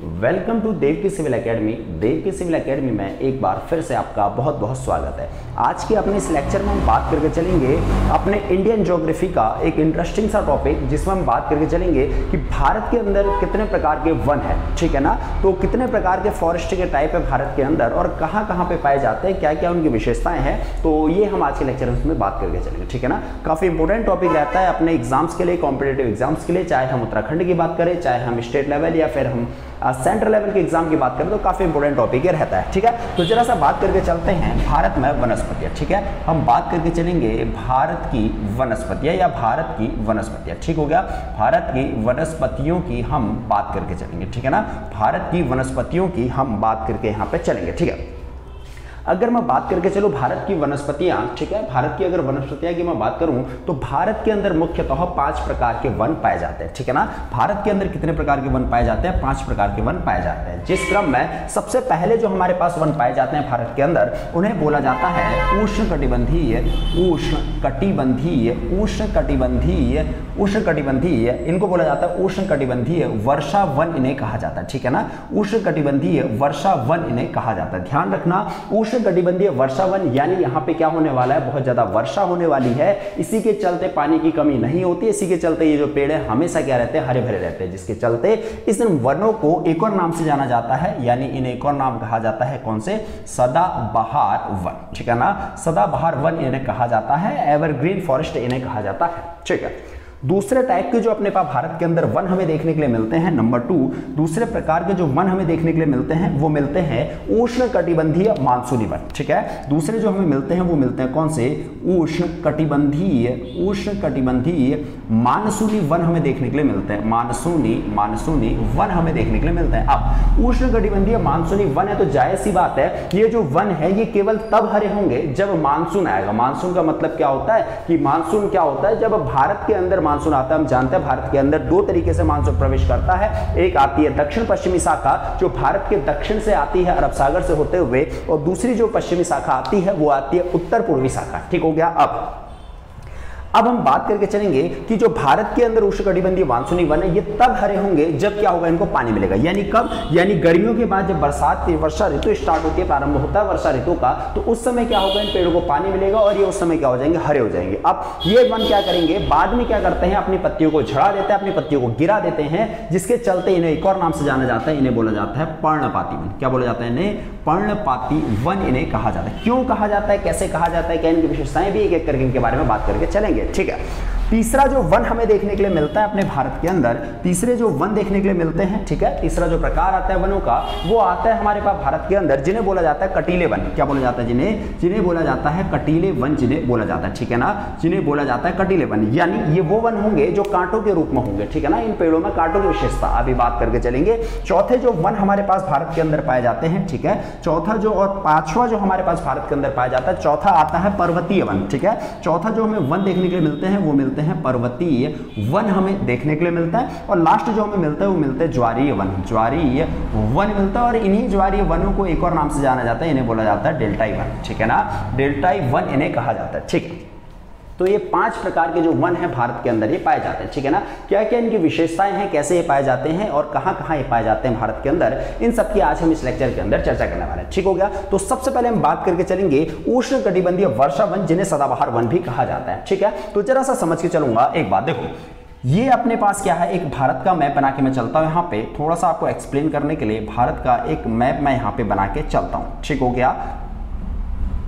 Welcome to देव की civil academy. देव की civil academy में एक बार फिर से आपका बहुत बहुत स्वागत है। आज के अपने इस लेक्चर में हम बात करके चलेंगे अपने इंडियन ज्योग्राफी का एक इंटरेस्टिंग सा टॉपिक, जिसमें हम बात करके चलेंगे कि भारत के अंदर कितने प्रकार के वन है, ठीक है ना। तो कितने प्रकार के फॉरेस्ट के टाइप है भारत के अंदर और कहाँ कहाँ पे पाए जाते हैं, क्या क्या उनकी विशेषताएं हैं, तो ये हम आज के लेक्चर में बात करके चलेंगे, ठीक है ना। काफ़ी इंपॉर्टेंट टॉपिक रहता है अपने एग्जाम्स के लिए, कॉम्पिटेटिव एग्जाम्स के लिए, चाहे हम उत्तराखंड की बात करें, चाहे हम स्टेट लेवल या फिर हम सेंट्रल लेवल के एग्जाम की बात करें, तो काफी इंपॉर्टेंट टॉपिक ये रहता है, ठीक है। तो जरा सा बात करके चलते हैं भारत में वनस्पतियां, ठीक है। हम बात करके चलेंगे भारत की वनस्पतियां या भारत की वनस्पतियां, ठीक हो गया। भारत की वनस्पतियों की हम बात करके चलेंगे, ठीक है ना। भारत की वनस्पतियों की हम बात करके यहाँ पे चलेंगे, ठीक है। अगर मैं बात करके चलो भारत की वनस्पतियां, ठीक है, भारत की अगर वनस्पतियां की मैं बात करूं तो भारत के अंदर मुख्यतः 5 प्रकार के वन पाए जाते हैं, ठीक है ना। भारत के अंदर कितने प्रकार के वन पाए जाते हैं? 5 प्रकार के वन पाए जाते हैं। जिस क्रम में सबसे पहले जो हमारे पास वन पाए जाते हैं भारत के अंदर, उन्हें बोला जाता है उष्णकटिबंधीय, उष्णकटिबंधीय, इनको बोला जाता है उष्णकटिबंधीय वर्षा वन, इन्हें कहा जाता है, ठीक है ना। उष्णकटिबंधीय वर्षा वन इन्हें कहा जाता है। ध्यान रखना, उष्णकटिबंधीय वर्षा वन यानी यहाँ पे क्या होने वाला है, बहुत ज्यादा वर्षा होने वाली है, इसी के चलते पानी की कमी नहीं होती, इसी के चलते ये जो पेड़ है हमेशा क्या रहते हैं, हरे भरे रहते हैं, जिसके चलते इस वनों को एक और नाम से जाना जाता है, यानी इन्हें एक और नाम कहा जाता है, कौन से? सदाबहार वन, ठीक है ना। सदाबहार वन इन्हें कहा जाता है, एवरग्रीन फॉरेस्ट इन्हें कहा जाता है, ठीक है। दूसरे टाइप के जो अपने पास भारत के अंदर वन हमें देखने के लिए मिलते हैं, नंबर 2, दूसरे प्रकार के जो वन हमें देखने के लिए मिलते हैं वो मिलते हैं उष्णकटिबंधीय मानसूनी वन, ठीक है। दूसरे जो हमें मिलते हैं वो मिलते हैं कौन से? उष्णकटिबंधीय मानसूनी वन हमें देखने के लिए मिलते हैं, मानसूनी वन हमें देखने के लिए मिलते हैं। अब उष्णकटिबंधीय मानसूनी वन है तो जाहिर सी बात है ये जो वन है ये केवल तब हरे होंगे जब मानसून आएगा। मानसून का मतलब क्या होता है कि मानसून क्या होता है, जब भारत के अंदर मानसून आता है। हम जानते हैं भारत के अंदर 2 तरीके से मानसून प्रवेश करता है, एक आती है दक्षिण पश्चिमी शाखा जो भारत के दक्षिण से आती है अरब सागर से होते हुए, और दूसरी जो पश्चिमी शाखा आती है वो आती है उत्तर पूर्वी शाखा, ठीक हो गया। अब हम बात करके चलेंगे कि जो भारत के अंदर उष्णकटिबंधीय मानसूनी वन है ये तब हरे होंगे जब क्या होगा, इनको पानी मिलेगा। यानी कब? यानी गर्मियों के बाद जब वर्षा ऋतु स्टार्ट होती है, प्रारंभ होता है वर्षा ऋतु का, तो उस समय क्या होगा, इन पेड़ों को पानी मिलेगा और ये उस समय क्या हो जाएंगे, हरे हो जाएंगे। अब ये वन क्या करेंगे, बाद में क्या करते हैं, अपनी पत्तियों को झड़ा देते हैं, अपनी पत्तियों को गिरा देते हैं, जिसके चलते इन्हें एक और नाम से जाना जाता है, इन्हें बोला जाता है पर्णपाती वन। क्या बोला जाता है? इन्हें पर्णपाती वन इन्हें कहा जाता है। क्यों कहा जाता है, कैसे कहा जाता है, क्या इनकी विशेषताएं भी एक एक करके इनके बारे में बात करके चलेंगे, ठीक है। तीसरा जो वन हमें देखने के लिए मिलता है अपने भारत के अंदर, तीसरे जो वन देखने के लिए मिलते हैं, ठीक है, तीसरा जो प्रकार आता है वनों का वो आता है हमारे पास भारत के अंदर, जिन्हें बोला जाता है कटीले वन। क्या बोला जाता है? जिन्हें बोला जाता है कटीले वन, जिन्हें बोला जाता है, ठीक है ना, जिन्हें बोला जाता है कटीले वन। यानी ये वो वन होंगे जो कांटों के रूप में होंगे, ठीक है ना। इन पेड़ों में कांटों की विशेषता अभी बात करके चलेंगे। चौथे जो वन हमारे पास भारत के अंदर पाए जाते हैं, ठीक है, चौथा जो और 5वां जो हमारे पास भारत के अंदर पाया जाता है, चौथा आता है पर्वतीय वन, ठीक है। चौथा जो हमें वन देखने के लिए मिलते हैं वो मिलते हैं पर्वतीय वन हमें देखने के लिए मिलता है, और लास्ट जो हमें मिलता है वो मिलता है ज्वारीय वन मिलता है। और इन्हीं ज्वारीय वनों को एक और नाम से जाना जाता है, इन्हें बोला जाता है डेल्टाई वन, ठीक है ना, डेल्टाई वन इन्हें कहा जाता है, ठीक है। तो ये 5 प्रकार के जो वन हैं भारत के अंदर ये पाए जाते हैं, ठीक है ना। क्या क्या इनकी विशेषताएं हैं, कैसे ये पाए जाते हैं और कहां कहां ये पाए जाते हैं भारत के अंदर, इन सब की आज हम इस लेक्चर के अंदर चर्चा करने वाले हैं, ठीक हो गया। तो सबसे पहले हम बात करके चलेंगे उष्णकटिबंधीय वर्षा वन, जिन्हें सदाबहार वन भी कहा जाता है, ठीक है। तो जरा सा समझ के चलूंगा एक बात, देखो ये अपने पास क्या है, एक भारत का मैप बना के मैं चलता हूं, यहाँ पे थोड़ा सा आपको एक्सप्लेन करने के लिए भारत का एक मैप मैं यहाँ पे बना के चलता हूं, ठीक हो गया।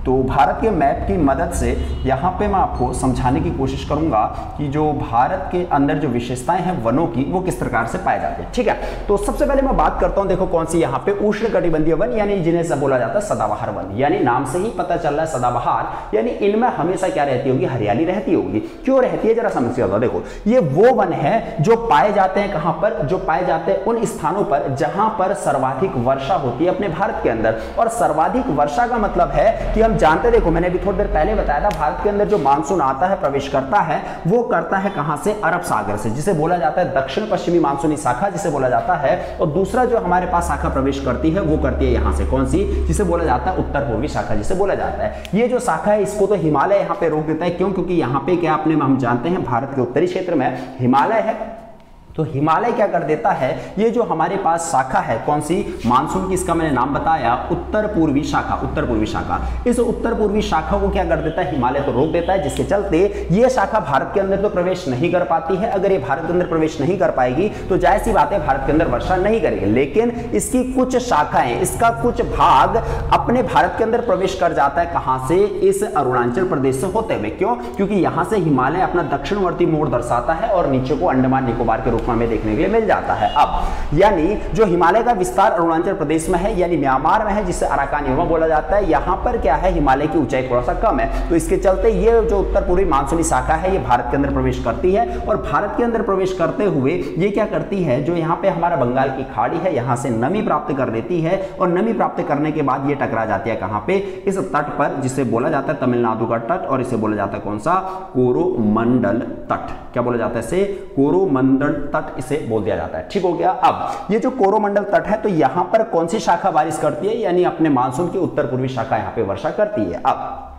तो भारत के मैप की मदद से यहाँ पे मैं आपको समझाने की कोशिश करूंगा कि जो भारत के अंदर जो विशेषताएं हैं वनों की वो किस प्रकार से पाए जाते हैं, ठीक है। तो सबसे पहले मैं बात करता हूं, देखो कौन सी यहाँ पे उष्णकटिबंधीय वन, यानी जिन्हें सब बोला जाता है सदाबहार वन। यानी नाम से ही पता चल रहा है सदाबहार, यानी इनमें हमेशा क्या रहती होगी, हरियाली रहती होगी। क्यों रहती है, जरा समझ के देखो, ये वो वन है जो पाए जाते हैं कहां पर, जो पाए जाते हैं उन स्थानों पर जहां पर सर्वाधिक वर्षा होती है अपने भारत के अंदर। और सर्वाधिक वर्षा का मतलब है कि हम जानते, देखो मैंने अभी थोड़ी देर पहले बताया था, भारत के अंदर जो मानसून आता है, प्रवेश करता है, वो करता है कहां से, अरब सागर से, जिसे बोला जाता है दक्षिण पश्चिमी मानसूनी शाखा, जिसे बोला जाता है। और दूसरा जो हमारे पास शाखा प्रवेश करती है वो करती है यहां से, कौन सी, जिसे बोला जाता है उत्तर पूर्वी शाखा, जिसे बोला जाता है। ये जो शाखा है इसको तो हिमालय यहाँ पे रोक देता है, क्यों, क्योंकि यहाँ पे क्या अपने हम जानते हैं भारत के उत्तरी क्षेत्र में हिमालय है, तो हिमालय क्या कर देता है, ये जो हमारे पास शाखा है कौन सी मानसून की, इसका मैंने नाम बताया उत्तर पूर्वी शाखा। उत्तर पूर्वी शाखा, इस उत्तर पूर्वी शाखा को क्या कर देता है, हिमालय को रोक देता है, जिसके चलते ये शाखा भारत के अंदर तो प्रवेश नहीं कर पाती है। अगर ये भारत के अंदर प्रवेश नहीं कर पाएगी तो जाहिर सी बात है भारत के अंदर वर्षा नहीं करेगी। लेकिन इसकी कुछ शाखाएं, इसका कुछ भाग अपने भारत के अंदर प्रवेश कर जाता है। कहां से, इस अरुणाचल प्रदेश से होते हुए। क्यों, क्योंकि यहां से हिमालय अपना दक्षिणवर्ती मोड़ दर्शाता है और नीचे को अंडमान निकोबार के रूप में हमें देखने के लिए मिल जाता है। अब यानी जो हिमालय का विस्तार अरुणाचल प्रदेश में है, यानी म्यांमार में है, जिसे अराकान योमा बोला जाता है, यहां पर क्या है, हिमालय की ऊंचाई थोड़ा सा कम है। तो इसके चलते ये जो उत्तर पूर्वी मानसूनी शाखा है ये भारत के अंदर प्रवेश करती है। और भारत के अंदर प्रवेश करते हुए ये क्या करती है, जो यहाँ पे हमारा बंगाल की खाड़ी है, यहां से नमी प्राप्त कर लेती है। और नमी प्राप्त करने के बाद ये टकरा जाती है कहां पे, इस तट पर, जिसे बोला जाता है तमिलनाडु का तट, और इसे बोला जाता है कौन सा, कोरोमंडल तट। क्या बोला जाता है इसे, कोरोमंडल तट इसे बोल दिया जाता है। ठीक हो गया। अब ये जो कोरोमंडल तट है, तो यहां पर कौन सी शाखा बारिश करती है, यानी अपने मानसून की उत्तर पूर्वी शाखा यहां पे वर्षा करती है। अब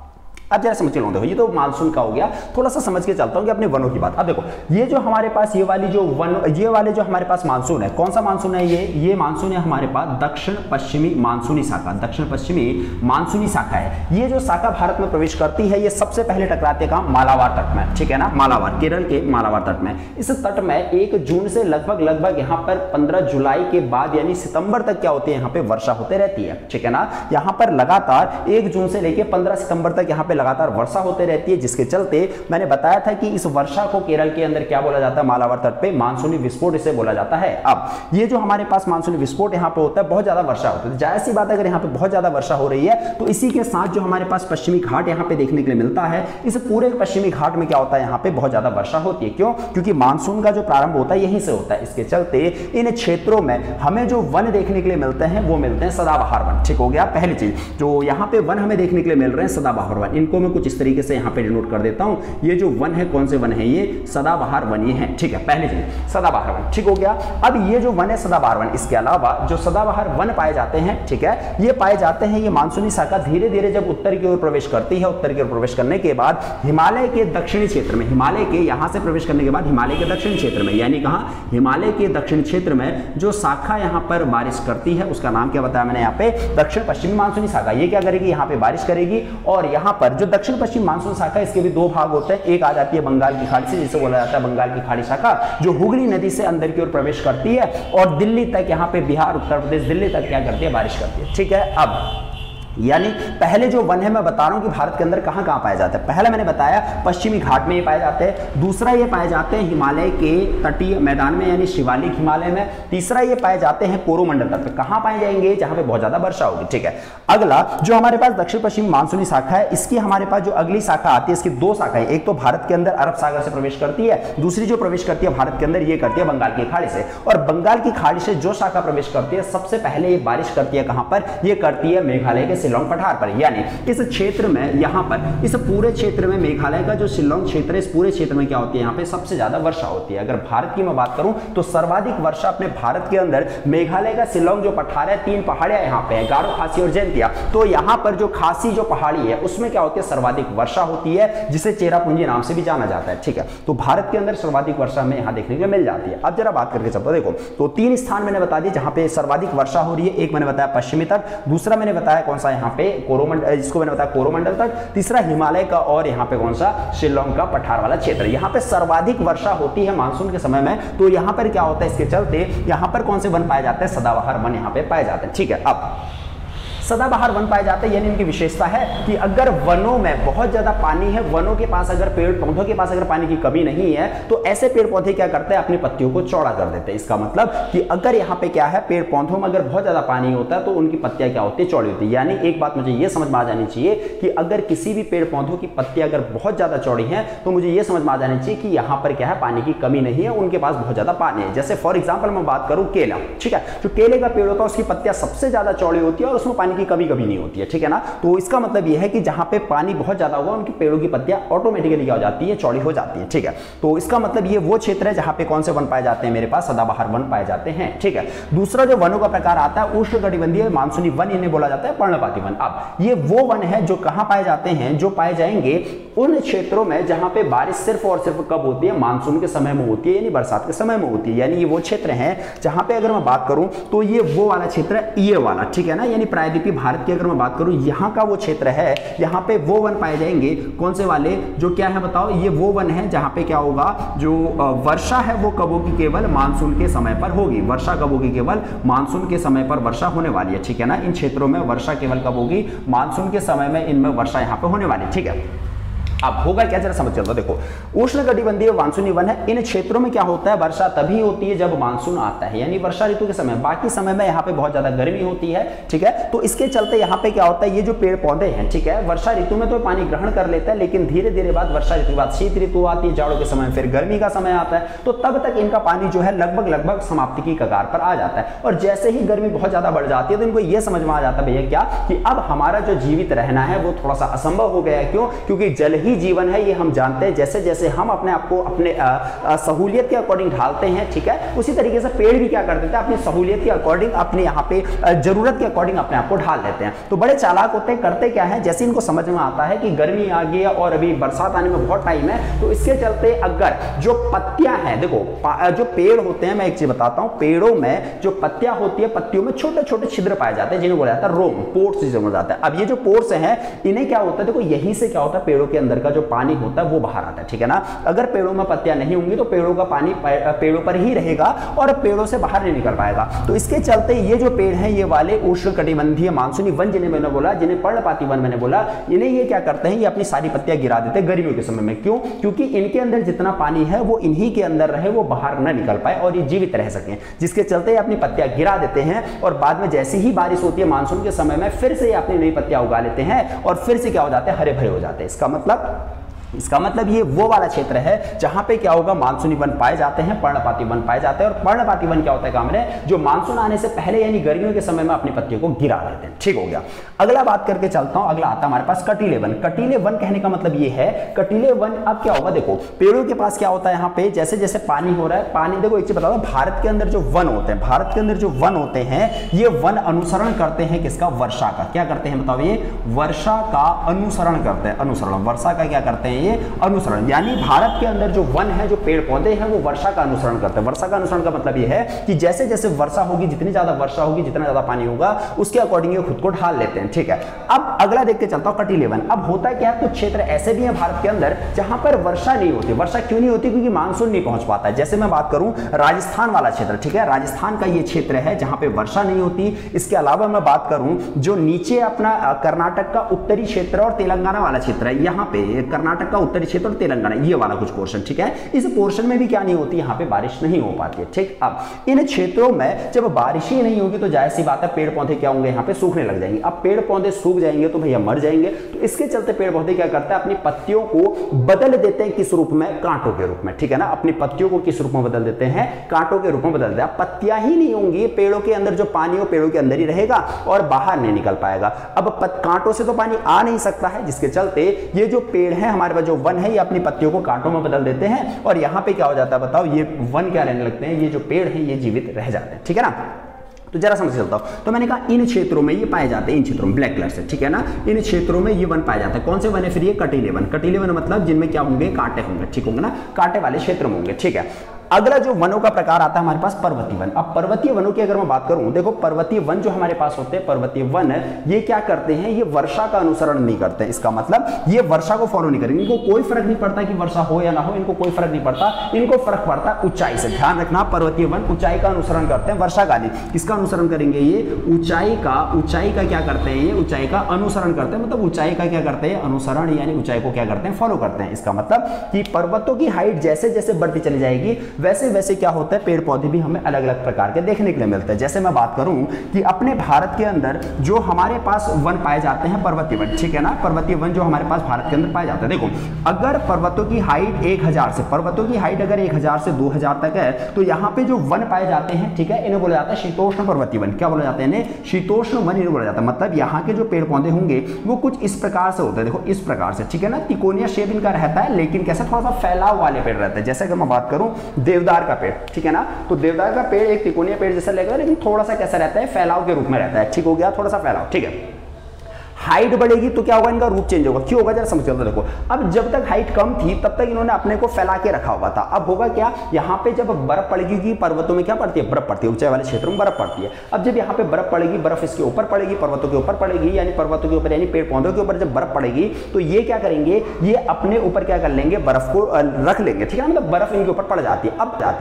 जरा समझ के लो, देखो ये तो मानसून का हो गया, थोड़ा सा समझ के चलता हूं कि अपने वनों की बात। अब देखो ये जो हमारे पास ये वाली जो वन, ये वाले जो हमारे पास मानसून है, कौन सा मानसून है ये मानसून है हमारे पास दक्षिण पश्चिमी मानसूनी शाखा। दक्षिण पश्चिमी मानसूनी शाखा है। ये जो शाखा भारत में प्रवेश करती है, ये सबसे पहले टकराती है कहां, मालाबार तट में। ठीक है ना, मालाबार, केरल के मालाबार तट में। इस तट में 1 जून से लगभग यहाँ पर 15 जुलाई के बाद यानी सितंबर तक क्या होती है, यहाँ पे वर्षा होते रहती है। ठीक है ना, यहाँ पर लगातार 1 जून से लेकर 15 सितंबर तक यहाँ पे लगातार वर्षा होते रहती है, जिसके चलते मैंने बताया था कि इस वर्षा को केरल के अंदर क्या बोला जाता है, मालाबार तट पे मानसूनी विस्फोट इसे बोला जाता है। अब ये जो हमारे पास मानसूनी विस्फोट यहाँ पे होता है, बहुत ज्यादा वर्षा होती है। जाहिर सी बात है, अगर यहाँ पे बहुत ज्यादा वर्षा हो रही है तो इसी के साथ जो हमारे पास पश्चिमी घाट यहाँ पे देखने के लिए मिलता है, इस पूरे पश्चिमी घाट में क्या होता है, यहाँ पे बहुत ज्यादा वर्षा होती है। क्यों, क्योंकि मानसून का जो प्रारंभ होता है यहीं से होता है। इसके चलते इन क्षेत्रों में हमें जो वन देखने के लिए मिलते हैं वो मिलते हैं सदाबहार वन। ठीक हो गया। पहली चीज जो यहाँ पे वन हमें देखने के लिए मिल रहे हैं सदाबहार वन, इनको मैं कुछ इस तरीके से यहाँ पे डिनोट कर देता हूँ। ये जो वन है, कौन से वन है, ये सदाबहार वन ये है। ठीक है, पहली चीज सदाबहार वन। ठीक हो गया। अब ये जो वन है सदाबहार वन, इसके अलावा जो सदाबहार वन पाए जाते हैं, ठीक है, ये पाए जाते हैं, ये मानसूनी शाखा धीरे धीरे जब उत्तर की ओर प्रवेश करती है, उत्तर की ओर प्रवेश करने के बाद हिमालय के दक्षिणी क्षेत्र में, हिमालय के यहां से प्रवेश करने के बाद हिमालय के दक्षिणी क्षेत्र में, यानी कहां, हिमालय के दक्षिणी क्षेत्र में जो शाखा यहां पर बारिश करती है उसका नाम क्या बताया मैंने यहाँ पे, दक्षिण पश्चिमी मानसूनी शाखा। ये क्या करेगी, यहाँ पे बारिश करेगी। और यहाँ पर जो दक्षिण पश्चिम मानसून शाखा, इसके भी 2 भाग होते हैं। एक आ जाती है बंगाल की खाड़ी से, जिसे बोला जाता है बंगाल की खाड़ी शाखा, जो हुगली नदी से अंदर की ओर प्रवेश करती है और दिल्ली तक, यहाँ पे बिहार, उत्तर प्रदेश, दिल्ली तक क्या करती है, बारिश करती है। ठीक है। अब यानी पहले जो वन है मैं बता रहा हूं कि भारत के अंदर कहां कहां पाए जाते हैं। पहला मैंने बताया पश्चिमी घाट में ये पाए जाते हैं। दूसरा ये पाए जाते हैं हिमालय के तटीय मैदान में, यानी शिवालिक हिमालय में। तीसरा ये पाए जाते हैं कोरोमंडल तट पे। कहां पाए जाएंगे, जहां पे बहुत ज्यादा वर्षा होगी। ठीक है। अगला जो हमारे पास दक्षिण पश्चिमी मानसूनी शाखा है, इसकी हमारे पास जो अगली शाखा आती है, इसकी 2 शाखाएं, एक तो भारत के अंदर अरब सागर से प्रवेश करती है, दूसरी जो प्रवेश करती है भारत के अंदर ये करती है बंगाल की खाड़ी से। और बंगाल की खाड़ी से जो शाखा प्रवेश करती है, सबसे पहले ये बारिश करती है कहां पर, ये करती है मेघालय के शिलोंग पठार पर। यानी इस क्षेत्र में, यहां पर इस पूरे क्षेत्र में, मेघालय का जो शिलोंग क्षेत्र है, इस पूरे क्षेत्र में क्या होती है, यहां पे सबसे ज्यादा वर्षा होती है। अगर भारत की मैं बात करूं तो सर्वाधिक वर्षा अपने भारत के अंदर मेघालय का शिलोंग जो पठार है, 3 पहाड़ियां यहां पे हैं, गारो, खासी और जैंतिया। तो यहां पर जो खासी जो पहाड़ी है उसमें क्या होती है, सर्वाधिक वर्षा होती है, जिसे चेरापूंजी नाम से भी जाना जाता है। ठीक है। तो भारत के अंदर सर्वाधिक वर्षा हमें यहां देखने को मिल जाती है। अब जरा बात करके चलते देखो, तो 3 स्थान मैंने बता दिए जहां पे सर्वाधिक वर्षा हो रही है। एक मैंने बताया पश्चिमी तट, दूसरा मैंने बताया कौन सा, यहां पे कोरोमंडल, जिसको मैंने बताया कोरोमंडल तट, तीसरा हिमालय का, और यहां पे कौन सा, शिलोंग का पठार वाला क्षेत्र। यहां पे सर्वाधिक वर्षा होती है मानसून के समय में। तो यहां पर क्या होता है, इसके चलते यहां पर कौन से वन पाए जाते हैं, सदाबहार वन यहां पे पाए जाते हैं। ठीक है। अब सदाबहार वन पाए जाते हैं, यानी इनकी विशेषता है कि अगर वनों में बहुत ज्यादा पानी है, वनों के पास अगर पेड़ पौधों के पास अगर पानी की कमी नहीं है, तो ऐसे पेड़ पौधे क्या करते हैं, अपनी पत्तियों को चौड़ा कर देते हैं। इसका मतलब कि अगर यहाँ पे क्या है, पेड़ पौधों में अगर बहुत ज्यादा पानी होता है तो उनकी पत्तियां क्या होती है, चौड़ी होती है। यानी एक बात मुझे ये समझ में आ जानी चाहिए कि अगर किसी भी पेड़ पौधों की पत्तियां अगर बहुत ज्यादा चौड़ी है तो मुझे ये समझ में आ जानी चाहिए कि यहाँ पर क्या है, पानी की कमी नहीं है, उनके पास बहुत ज्यादा पानी है। जैसे फॉर एग्जाम्पल मैं बात करूं केला, ठीक है, जो केले का पेड़ होता है उसकी पत्तियां सबसे ज्यादा चौड़ी होती है और उसमें पानी पानी की कमी कभी नहीं होती है, ठीक है ना। तो इसका मतलब यह है कि जहां पे पानी बहुत ज्यादा होगा उनकी पेड़ों की पत्तियां ऑटोमेटिकली क्या हो जाती है, चौड़ी हो जाती है, ठीक है। तो इसका मतलब ये वो क्षेत्र है जहां पे कौन से वन पाए जाते हैं, मेरे पास सदाबहार वन पाए जाते हैं, ठीक है। दूसरा जो वनों का प्रकार आता है उष्णकटिबंधीय मानसूनी वन, इन्हें बोला जाता है पर्णपाती वन। अब ये वो वन है जो कहां पाए जाते हैं, जो पाए जाएंगे उन क्षेत्रों में जहां पे बारिश सिर्फ और सिर्फ कब होती है, मानसून के समय में होती है, यानी बरसात के समय में होती है। यानी ये वो क्षेत्र हैं जहां पे अगर मैं बात करूं तो ये वो वाला क्षेत्र है, ये वाला, ठीक है ना। यानी प्रायद्वीपीय भारत की अगर मैं बात करूं, यहां का वो क्षेत्र है, यहां पे वो वन पाए जाएंगे, कौन से वाले, जो क्या है बताओ, ये वो वन है जहां पे क्या होगा, जो वर्षा है वो कब होगी, केवल मानसून के समय पर होगी। वर्षा कब होगी, केवल मानसून के समय पर वर्षा होने वाली है, ठीक है ना। इन क्षेत्रों में वर्षा केवल कब होगी, मानसून के समय में इनमें वर्षा यहां पे होने वाली है, ठीक है। अब होगा क्या, जरा समझ चलता। देखो उष्णकटिबंधीय मानसूनी वन है, इन क्षेत्रों में क्या होता है, वर्षा तभी होती है जब मानसून आता है, यानी वर्षा ऋतु के समय। बाकी समय में यहाँ पे बहुत ज्यादा गर्मी होती है, ठीक है। तो इसके चलते यहाँ पे क्या होता है, ये जो पेड़ पौधे हैं, ठीक है, वर्षा ऋतु में तो पानी ग्रहण कर लेता है, लेकिन धीरे धीरे बाद वर्षा ऋतु के बाद शीत ऋतु आती है, जाड़ों के समय फिर गर्मी का समय आता है, तो तब तक इनका पानी जो है लगभग समाप्ति की कगार पर आ जाता है। और जैसे ही गर्मी बहुत ज्यादा बढ़ जाती है तो इनको यह समझ में आ जाता है भैया क्या, कि अब हमारा जो जीवित रहना है वो थोड़ा सा असंभव हो गया है। क्यों, क्योंकि जल ही जीवन है, ये हम जानते हैं। जैसे जैसे हम अपने आप को अपने सहूलियत के अकॉर्डिंग ढालते हैं, ठीक है, उसी तरीके से पेड़ भी क्या कर देते हैं, अपनी सहूलियत के अकॉर्डिंग, अपने यहाँ पे जरूरत के अकॉर्डिंग अपने आप को ढाल लेते हैं। तो बड़े चालाक होते हैं, करते क्या है, जैसे इनको समझ में आता है कि गर्मी आ गई है और अभी बरसात आने में बहुत टाइम है, तो इसके चलते अगर जो पत्तियां हैं, देखो जो पेड़ होते हैं, मैं एक चीज बताता हूं, पेड़ों में जो पत्तियां होती है, पत्तियों में छोटे छोटे छिद्र पाए जाते हैं, जिन्हें बोला जाता है रोम, पोर्स जिसे बोला जाता है। अब ये जो पोर्स हैं, इन्हें क्या होता है, देखो यहीं से क्या होता है, पेड़ों के अंदर का जो पानी होता है वो बाहर आता है, ठीक है ना। अगर पेड़ों में पत्तियां नहीं होंगी तो पेड़ों का पानी पेड़ों पर ही रहेगा और पेड़ों से बाहर नहीं निकल पाएगा। तो इसके चलते ये जो पेड़ हैं, ये वाले उष्णकटिबंधीय मानसूनी वन, जिन्हें मैंने बोला, जिन्हें पर्णपाती वन मैंने बोला, इन्हें ये क्या करते हैं, ये अपनी सारी पत्तियां गिरा देते हैं गर्मियों के समय में। क्यों, क्योंकि इनके अंदर जितना पानी है वो इन्हीं के अंदर रहे, वो बाहर न निकल पाए और ये जीवित रह सकें, जिसके चलते ये अपनी पत्तियां गिरा देते हैं और बाद में जैसी ही बारिश होती है मानसून के समय में, फिर से ये अपनी नई पत्तियां उगा लेते हैं और फिर से क्या हो जाते हैं, हरे भरे हो जाते हैं। इसका मतलब ये वो वाला क्षेत्र है जहां पे क्या होगा, मानसूनी वन पाए जाते हैं, पर्णपाती वन पाए जाते हैं। और पर्णपाती वन क्या होता है काम में, जो मानसून आने से पहले यानी गर्मियों के समय में अपनी पत्तियों को गिरा देते हैं, ठीक हो गया। अगला बात करके चलता हूं, अगला आता हमारे पास कटीले वन। कटीले वन कहने का मतलब ये है, कटीले वन अब क्या होगा, देखो पेड़ों के पास क्या होता है, यहाँ पे जैसे जैसे पानी हो रहा है, पानी, देखो एक चीज बता दो, भारत के अंदर जो वन होते हैं, भारत के अंदर जो वन होते हैं, ये वन अनुसरण करते हैं किसका, वर्षा का। क्या करते हैं बताओ, ये वर्षा का अनुसरण करते हैं, अनुसरण, वर्षा का क्या करते हैं, ये अनुसरण। यानी भारत के अंदर जो वन है, जो पेड़ पौधे हैं, वो वर्षा का अनुसरण करते हैं। वर्षा का अनुसरण का मतलब यह है कि जैसे जैसे वर्षा होगी, जितनी ज्यादा वर्षा होगी, जितना ज्यादा पानी होगा, उसके अकॉर्डिंग ये खुद को ढाल लेते हैं, ठीक है। अब अगला देख के चलता हूं, कटीले वन। अब होता क्या है, कुछ क्षेत्र ऐसे भी हैं भारत के अंदर जहां पर वर्षा नहीं होती। वर्षा क्यों नहीं होती, क्योंकि मानसून नहीं पहुंच पाता है। जैसे मैं बात करूं राजस्थान वाला क्षेत्र, ठीक है, राजस्थान का ये क्षेत्र है जहां पे वर्षा नहीं होती। इसके अलावा मैं बात करूं जो नीचे अपना कर्नाटक का उत्तरी क्षेत्र और तेलंगाना वाला क्षेत्र है, यहाँ पे कर्नाटक का उत्तरी क्षेत्र और तेलंगाना, ये वाला कुछ पोर्शन, ठीक है, इस पोर्शन में भी क्या नहीं होती, यहाँ पे बारिश नहीं हो पाती है, ठीक। अब इन क्षेत्रों में जब बारिश ही नहीं होगी तो जाहिर सी बात है पेड़ पौधे क्या होंगे, यहाँ पे सूखने लग जाएंगे। अब पेड़ पौधे सूख जाएंगे तो भैया मर जाएंगे। तो इसके चलते पेड़ पौधे क्या करते हैं, अपनी पत्तियों को बदल देते हैं, किस रूप में, कांटों के रूप में, ठीक है ना। अपनी पत्तियों को किस रूप में बदल देते हैं, कांटों के रूप में बदल देते हैं। पत्तियां ही नहीं होंगी, पेड़ों के अंदर जो पानी हो पेड़ों के अंदर ही रहेगा और बाहर नहीं निकल पाएगा। अब कांटों से तो पानी आ नहीं सकता है, जिसके चलते ये जो पेड़ है हमारे पास, जो वन है, ये अपनी पत्तियों को कांटों में बदल देते हैं और यहां पे क्या हो जाता है बताओ, ये वन क्या रहने लगते हैं, ये जो पेड़ हैं ये जीवित रह जाते हैं, ठीक है ना। तो जरा समझ चलता हूं, तो मैंने कहा इन क्षेत्रों में ये पाए जाते हैं, इन क्षेत्रों में ब्लैक कलर से, ठीक है ना, इन क्षेत्रों में ये वन पाए जाते हैं। कौन से वन है फिर, ये कटीले वन। कटीले वन मतलब जिनमें क्या होंगे, कांटे होंगे, ठीक होंगे ना, कांटे वाले क्षेत्र में होंगे, ठीक है। अगला जो वनों का प्रकार आता है हमारे पास, पर्वतीय वन। अब पर्वतीय वनों की अगर मैं बात करूं, देखो पर्वतीय वन जो हमारे पास होते हैं, पर्वतीय वन, ये क्या करते हैं, ये वर्षा का अनुसरण नहीं करते हैं। इसका मतलब ये वर्षा को फॉलो नहीं करेंगे, इनको कोई फर्क नहीं पड़ता कि वर्षा हो या ना हो, इनको कोई फर्क नहीं पड़ता, इनको फर्क पड़ता ऊंचाई से। ध्यान रखना, पर्वतीय वन ऊंचाई का अनुसरण करते हैं, वर्षा का नहीं। किसका अनुसरण करेंगे, ये ऊंचाई का क्या करते हैं, ये ऊंचाई का अनुसरण करते हैं। मतलब ऊंचाई का क्या करते हैं, अनुसरण, यानी ऊंचाई को क्या करते हैं, फॉलो करते हैं। इसका मतलब कि पर्वतों की हाइट जैसे जैसे बढ़ती चली जाएगी वैसे वैसे क्या होता है, पेड़ पौधे भी हमें अलग अलग प्रकार के देखने के लिए मिलते हैं। जैसे मैं बात करूं कि अपने भारत के अंदर जो हमारे पास वन पाए जाते हैं, पर्वतीय वन, ठीक है ना, पर्वतीय वन जो हमारे पास भारत के अंदर पाए जाते हैं। देखो, अगर पर्वतों की हाइट 1000 से, पर्वतों की हाइट अगर 1000 से 2000 तक है, तो यहाँ पे जो वन पाए जाते हैं, ठीक है, इन्हें बोला जाता है शीतोष्ण पर्वतीय वन। क्या बोला जाता है इन्हें? शीतोष्ण वन इन्हें बोला जाता है। मतलब यहाँ के जो पेड़ पौधे होंगे वो कुछ इस प्रकार से होते हैं, देखो इस प्रकार से, ठीक है ना, तिकोनिया शेप इनका रहता है, लेकिन कैसे थोड़ा सा फैलाव वाले पेड़ रहते हैं। जैसे अगर मैं बात करूं देवदार का पेड़, ठीक है ना, तो देवदार का पेड़ एक तिकोनिया पेड़ जैसा लगेगा, लेकिन थोड़ा सा कैसा रहता है, फैलाव के रूप में रहता है, ठीक हो गया, थोड़ा सा फैलाव, ठीक है। हाइट बढ़ेगी तो क्या होगा, इनका रूप चेंज होगा। क्यों होगा जरा समझ लो। देखो, अब जब तक हाइट कम थी तब तक इन्होंने अपने को फैला के रखा हुआ था। अब होगा क्या, यहाँ पे जब बर्फ पड़ेगी, कि पर्वतों में क्या पड़ती है, बर्फ पड़ती है, ऊंचाई वाले क्षेत्रों में बर्फ पड़ती है। अब जब यहाँ पे बर्फ पड़ेगी, बर्फ इसके ऊपर पड़ेगी, पर्वतों के ऊपर पड़ेगी, यानी पर्वतों के ऊपर यानी पेड़ पौधों के ऊपर जब बर्फ पड़ेगी, तो ये क्या करेंगे, ये अपने ऊपर क्या कर लेंगे, बर्फ को रख लेंगे, ठीक है, मतलब बर्फ इनके ऊपर पड़ जाती है।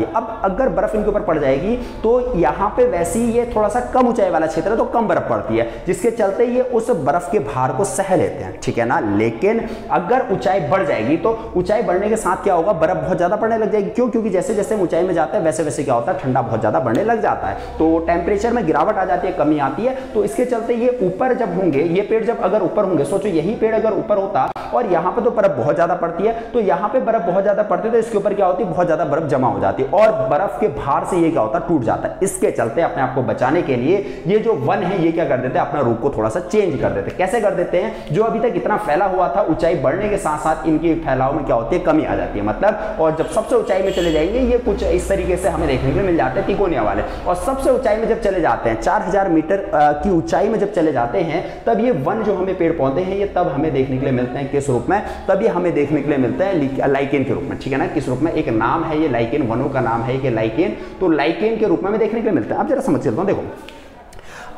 अब अगर बर्फ इनके ऊपर पड़ जाएगी तो यहाँ पे वैसे ही ये थोड़ा सा कम ऊंचाई वाला क्षेत्र है, तो कम बर्फ पड़ती है, जिसके चलते ये उस बर्फ के भार को सह लेते हैं, ठीक है ना। लेकिन अगर ऊंचाई बढ़ जाएगी तो ऊंचाई बढ़ने के साथ क्या होगा, बर्फ बहुत ज्यादा पड़ने लग जाएगी। क्यों? क्योंकि जैसे जैसे ऊंचाई में जाता है वैसे वैसे क्या होता है, ठंडा बहुत ज्यादा बढ़ने लग जाता है, तो टेम्परेचर में गिरावट आ जाती है, कमी आती है। तो इसके चलते ये ऊपर जब होंगे, ये पेड़ जब अगर ऊपर होंगे, सोचो यही पेड़ अगर ऊपर होता और यहाँ पे तो बर्फ बहुत ज्यादा पड़ती है, तो यहाँ पे बर्फ बहुत ज्यादा पड़ती है, तो इसके ऊपर क्या होती है, बहुत ज्यादा बर्फ जमा हो जाती है, और बर्फ के भार से ये क्या होता है, टूट जाता है। इसके चलते अपने आप को बचाने के लिए ये जो वन है, ये क्या कर देते हैं, अपना रूप को थोड़ा सा चेंज कर देते हैं। कैसे कर देते हैं, जो अभी तक इतना फैला हुआ था, ऊंचाई बढ़ने के साथ साथ इनके फैलाव में क्या होती है, कमी आ जाती है, मतलब। और जब सबसे ऊंचाई में चले जाएंगे, ये कुछ इस तरीके से हमें देखने को मिल जाते हैं तिकोनिया वाले। और सबसे ऊंचाई में जब चले जाते हैं, 4000 मीटर की ऊंचाई में जब चले जाते हैं, तब ये वन जो हमें पेड़ पौधे हैं, ये तब हमें देखने के लिए मिलते हैं, किस रूप में, तब ये हमें देखने के लिए मिलते हैं लाइकेन के रूप में, ठीक है ना। किस रूप में, एक नाम है ये लाइकेन, वनों का नाम है ये लाइकेन, तो लाइकेन के रूप में देखने के लिए मिलते हैं। अब जरा समझ चलता हूं, देखो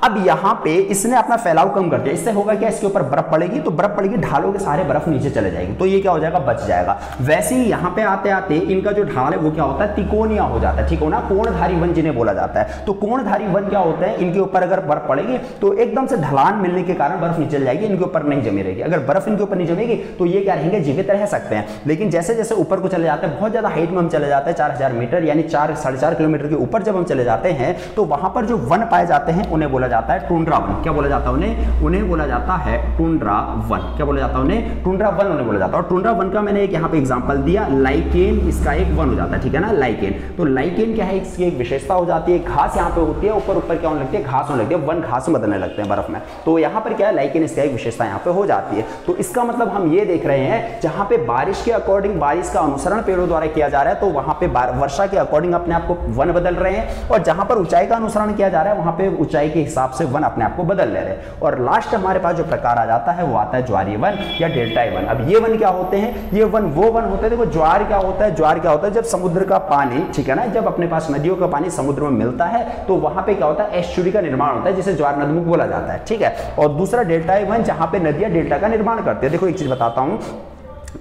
अब यहाँ पे इसने अपना फैलाव कम कर दिया, इससे होगा क्या, इसके ऊपर बर्फ पड़ेगी, तो बर्फ पड़ेगी, ढालों के सारे बर्फ नीचे चले जाएगी, तो ये क्या हो जाएगा, बच जाएगा। वैसे ही यहाँ पे आते आते इनका जो ढाल है वो क्या होता है, तिकोनिया हो जाता है, ठीक हो ना, कोणधारी वन जिन्हें बोला जाता है। तो कोणधारी वन क्या होता है, इनके ऊपर अगर बर्फ पड़ेगी तो एकदम से ढलान मिलने के कारण बर्फ नीचे जाएगी, इनके ऊपर नहीं जमी रहेगी। अगर बर्फ इनके ऊपर नहीं जमेगी तो ये क्या रहेंगे, जीवित रह सकते हैं। लेकिन जैसे जैसे ऊपर को चले जाते हैं, बहुत ज्यादा हाइट में हम चले जाते हैं, 4000 मीटर यानी 4-4.5 किलोमीटर के ऊपर जब हम चले जाते हैं, तो वहां पर जो वन पाए जाते हैं उन्हें बोला जाता है टुंड्रा वन। क्या बोला जाता है उन्हें बोला जाता है टुंड्रा वन। क्या बोला जाता है उन्हें, टुंड्रा वन उन्हें बोला जाता है। और टुंड्रा वन का मैंने एक यहाँ पे एग्जांपल दिया, लाइकेन इसका एक वन हो जाता है, ठीक है ना, लाइकेन। तो लाइकेन क्या है, इसकी एक विशेषता हो जाती है, घास यहाँ पे होती है, ऊपर ऊपर क्या होने लगती है, घास होने लगती है, वन घास में बदलने लगते हैं बर्फ में। तो यहाँ पर क्या है, लाइकेन इसका एक विशेषता यहाँ पे हो जाती है। तो इसका मतलब हम ये देख रहे हैं, जहां पे बारिश के अकॉर्डिंग, बारिश का अनुसरण पेड़ों द्वारा किया जा रहा है, तो वहां पे वर्षा के अकॉर्डिंग अपने आप को वन बदल रहे हैं, और जहां पर ऊंचाई का अनुसरण किया जा रहा है, वहां पे ऊंचाई के हिसाब से वन अपने आप को बदल ले रहे हैं। और लास्ट हमारे पास जो प्रकार आ जाता है वो आता है ज्वारीय वन या डेल्टाई वन। अब ये वन क्या होते हैं, ये वन वो वन होते हैं, देखो ज्वार क्या होता है, ज्वार क्या होता है, जब समुद्र का पानी, ठीक है ना, जब अपने पास नदियों का पानी समुद्र में मिलता है, तो वहां पे क्या होता है, एस्चुरी का निर्माण होता है, जिसे ज्वार नदमुख बोला जाता है, ठीक है। और दूसरा डेल्टाई वन, जहां पे नदियां डेल्टा का निर्माण करती है। देखो एक चीज बताता हूं,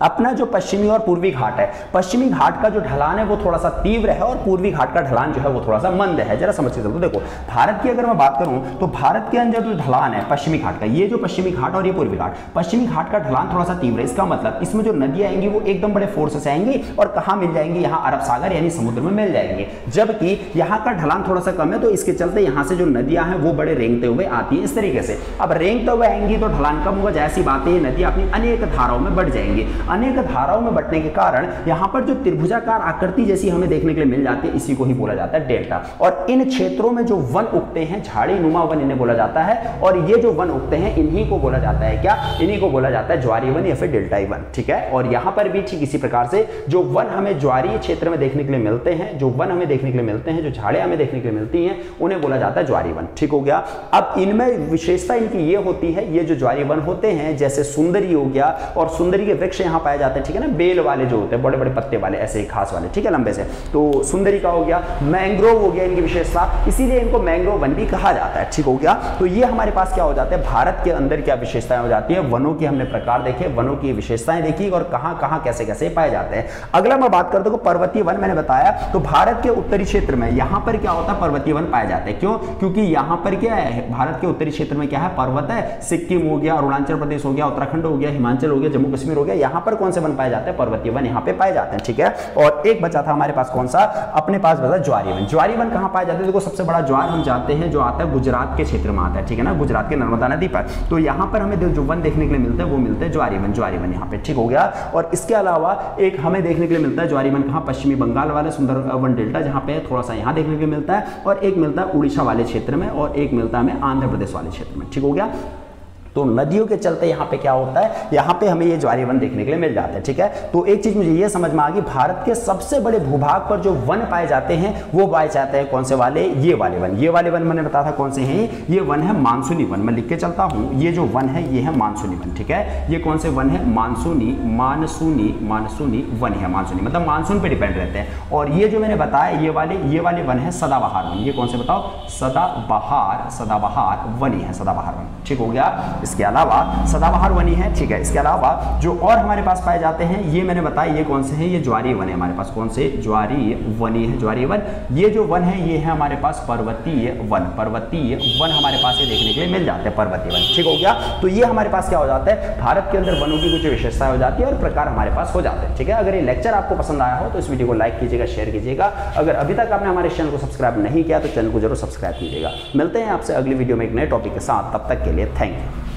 अपना जो पश्चिमी और पूर्वी घाट है, पश्चिमी घाट का जो ढलान है वो थोड़ा सा तीव्र है, और पूर्वी घाट का ढलान जो है वो थोड़ा सा मंद है। जरा समझ के चलो, देखो भारत की अगर मैं बात करूं तो भारत के अंदर जो ढलान है पश्चिमी घाट का, ये जो पश्चिमी घाट और ये पूर्वी घाट, पश्चिमी घाट का ढलान थोड़ा सा तीव्र है। इसका मतलब इसमें जो नदियां आएंगी वो एकदम बड़े फोर्स से आएंगी, और कहां मिल जाएंगी, यहाँ अरब सागर यानी समुद्र में मिल जाएंगे। जबकि यहाँ का ढलान थोड़ा सा कम है, तो इसके चलते यहाँ से जो नदियां हैं वो बड़े रेंगते हुए आती है, इस तरीके से। अब रेंगते हुए आएंगी तो ढलान कम होगा, जैसी बात है, नदियां अपनी अनेक धाराओं में बढ़ जाएंगी। अनेक धाराओं में बढ़ने के कारण यहां पर जो त्रिभुजाकार आकृति जैसी हमें देखने के लिए मिल जाती है, इसी को ही बोला जाता है डेल्टा। और इन क्षेत्रों में जो वन उगते हैं, झाड़ी नुमा वन इन्हें बोला जाता है, और ये जो वन उगते हैं इन्हीं को बोला जाता है क्या, इन्हीं को बोला जाता है ज्वारीय वन या फिर डेल्टाई वन, ठीक है। और यहां पर भी ठीक इसी प्रकार से जो वन हमें ज्वारीय क्षेत्र में देखने के लिए मिलते हैं, जो वन हमें देखने के लिए मिलते हैं, जो झाड़ें हमें देखने के लिए मिलती हैं, उन्हें बोला जाता है ज्वारीय वन, ठीक हो गया। अब इनमें विशेषता इनकी ये होती है, ये जो ज्वारीय वन होते हैं, जैसे सुंदरी हो गया, और सुंदरी के वृक्ष यहां पाए जाते हैं, ठीक है ना, बेल वाले जो होते हैं, बड़े बड़े पत्ते वाले, ऐसे घास वाले, ठीक है, लंबे से, तो सुंदरी का हो गया। मैंग्रोव हो गया इनकी विशेषता, इसीलिए इनको मैंग्रोव वन भी कहा जाता है, ठीक हो गया। तो ये हमारे पास क्या हो जाता है, भारत के अंदर क्या विशेषताएं हो जाती है, वनों की हमने प्रकार देखे, वनों की विशेषताएं देखी, और कहां कहां कैसे कैसे पाए जाते हैं। अगला मैं बात करता हूं पर्वतीय वन, मैंने बताया तो भारत के उत्तरी क्षेत्र में यहां पर क्या होता है, पर्वतीय वन पाए जाते हैं। क्यों? क्योंकि यहां पर क्या है, भारत के उत्तरी क्षेत्र में क्या है, पर्वत है, सिक्किम हो गया, अरुणाचल प्रदेश हो गया, उत्तराखंड हो गया, हिमाचल हो गया, जम्मू कश्मीर हो गया, यहां पर कौन से वन पाए जाते हैं? पर्वतीय वन यहाँ पे पाए जाते हैं, ठीक है। और एक बचा था हमारे पास कौन सा? अपने पास बचा ज्वारीय वन। ज्वारीय वन कहाँ पाए जाते हैं? देखो सबसे बड़ा ज्वार हम जानते हैं जो आता है गुजरात के क्षेत्र में आता है, ठीक है ना, गुजरात के नर्मदा नदी पर। तो यहाँ पर हमें जो वन देखने के लिए मिलते हैं वो मिलते हैं ज्वारीय वन, ज्वारीय वन यहाँ पे, ठीक हो गया। और इसके अलावा एक हमें देखने के लिए मिलता है ज्वारीय वन कहाँ? पश्चिमी बंगाल वाले सुंदरवन डेल्टा जहाँ पे थोड़ा सा यहाँ देखने के लिए मिलता है, और एक मिलता है उड़ीसा वाले क्षेत्र में, और एक मिलता है हमें आंध्र प्रदेश वाले क्षेत्र में, ठीक हो गया। तो नदियों के चलते यहाँ पे क्या होता है? यहाँ पे हमें ये ज्वारीय वन देखने के लिए मिल जाते हैं, ठीक है। तो एक चीज मुझे ये समझ में आ गई, भारत के सबसे बड़े भूभाग पर जो वन पाए जाते हैं वो पाए जाते हैं कौन से वाले? ये वाले वन। ये वाले वन मैंने बताया था कौन से हैं? ये वन है मानसूनी वन। मैं लिख के चलता हूँ, ये जो वन है ये है मानसूनी वन, ठीक है। ये कौन से वन है? मानसूनी, मानसूनी, मानसूनी वन है। मानसूनी मतलब मानसून पे डिपेंड रहते हैं। और ये जो मैंने बताया ये वाले वन है सदाबहार वन। ये कौन से बताओ? सदाबहार, सदाबहार वनी है, सदाबहार वन, ठीक हो गया। इसके अलावा सदाबहार वनी है, ठीक है। इसके अलावा जो और हमारे पास पाए जाते हैं ये मैंने बताया, ये कौन से हैं? ये ज्वारीय वन है हमारे पास। कौन से? ज्वारीय वनी है, ज्वारीय वन। ये जो वन है ये है हमारे पास पर्वतीय वन। पर्वतीय वन हमारे पास ये देखने के लिए मिल जाते हैं, पर्वतीय वन, ठीक हो गया। तो ये हमारे पास क्या हो जाता है? भारत के अंदर वनों की कुछ विशेषताएं हो जाती है और प्रकार हमारे पास हो जाते हैं, ठीक है। अगर ये लेक्चर आपको पसंद आया हो तो इस वीडियो को लाइक कीजिएगा, शेयर कीजिएगा। अगर अभी तक आपने हमारे चैनल को सब्सक्राइब नहीं किया तो चैनल को जरूर सब्सक्राइब कीजिएगा। मिलते हैं आपसे अगली वीडियो में एक नए टॉपिक के साथ, तब तक के लिए थैंक यू।